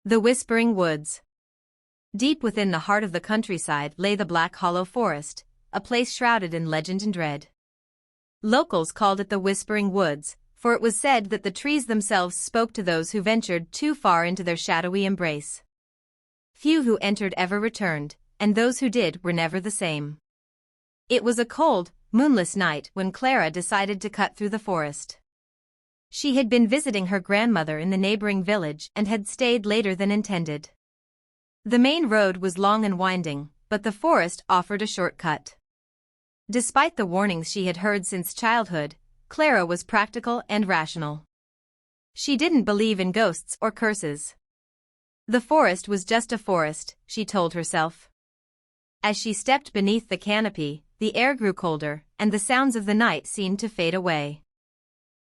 The Whispering Woods. Deep within the heart of the countryside lay the Black Hollow Forest, a place shrouded in legend and dread. Locals called it the Whispering Woods, for it was said that the trees themselves spoke to those who ventured too far into their shadowy embrace. Few who entered ever returned, and those who did were never the same. It was a cold, moonless night when Clara decided to cut through the forest. She had been visiting her grandmother in the neighboring village and had stayed later than intended. The main road was long and winding, but the forest offered a shortcut. Despite the warnings she had heard since childhood, Clara was practical and rational. She didn't believe in ghosts or curses. The forest was just a forest, she told herself. As she stepped beneath the canopy, the air grew colder, and the sounds of the night seemed to fade away.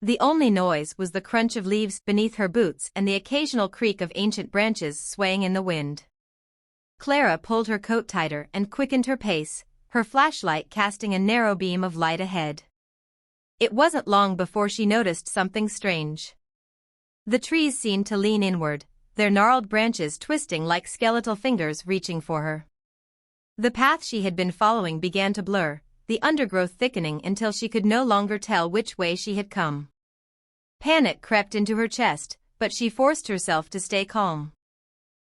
The only noise was the crunch of leaves beneath her boots and the occasional creak of ancient branches swaying in the wind. Clara pulled her coat tighter and quickened her pace, her flashlight casting a narrow beam of light ahead. It wasn't long before she noticed something strange. The trees seemed to lean inward, their gnarled branches twisting like skeletal fingers reaching for her. The path she had been following began to blur, the undergrowth thickening until she could no longer tell which way she had come. Panic crept into her chest, but she forced herself to stay calm.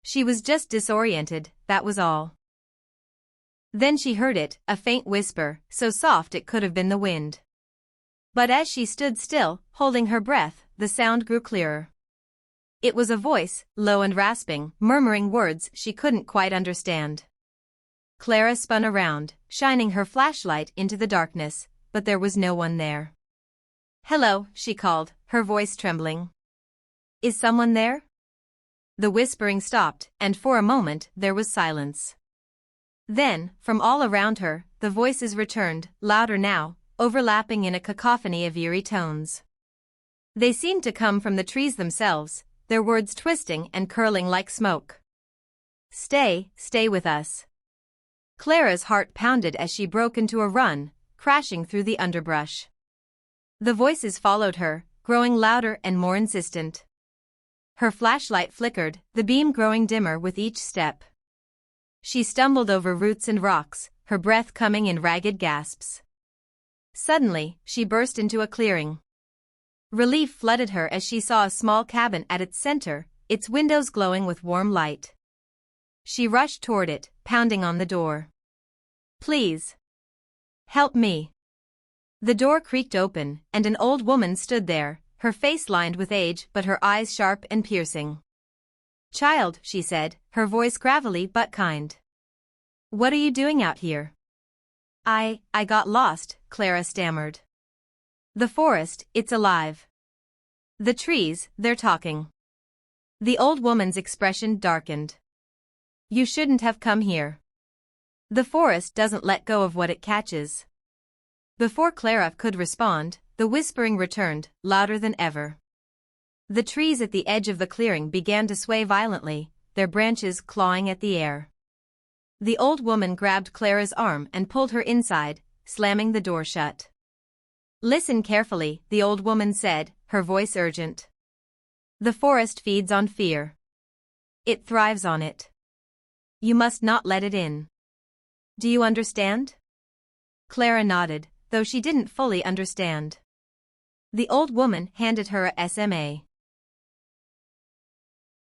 She was just disoriented, that was all. Then she heard it, a faint whisper, so soft it could have been the wind. But as she stood still, holding her breath, the sound grew clearer. It was a voice, low and rasping, murmuring words she couldn't quite understand. Clara spun around, shining her flashlight into the darkness, but there was no one there. "Hello," she called, her voice trembling. "Is someone there?" The whispering stopped, and for a moment there was silence. Then, from all around her, the voices returned, louder now, overlapping in a cacophony of eerie tones. They seemed to come from the trees themselves, their words twisting and curling like smoke. Stay with us." Clara's heart pounded as she broke into a run, crashing through the underbrush. The voices followed her, growing louder and more insistent. Her flashlight flickered, the beam growing dimmer with each step. She stumbled over roots and rocks, her breath coming in ragged gasps. Suddenly, she burst into a clearing. Relief flooded her as she saw a small cabin at its center, its windows glowing with warm light. She rushed toward it, pounding on the door. "Please. Help me." The door creaked open, and an old woman stood there, her face lined with age but her eyes sharp and piercing. "Child," she said, her voice gravelly but kind. "What are you doing out here?" I got lost," Clara stammered. "The forest, it's alive. The trees, they're talking." The old woman's expression darkened. "You shouldn't have come here. The forest doesn't let go of what it catches." Before Clara could respond, the whispering returned, louder than ever. The trees at the edge of the clearing began to sway violently, their branches clawing at the air. The old woman grabbed Clara's arm and pulled her inside, slamming the door shut. "Listen carefully," the old woman said, her voice urgent. "The forest feeds on fear. It thrives on it. You must not let it in. Do you understand?" Clara nodded, though she didn't fully understand. The old woman handed her a SMA.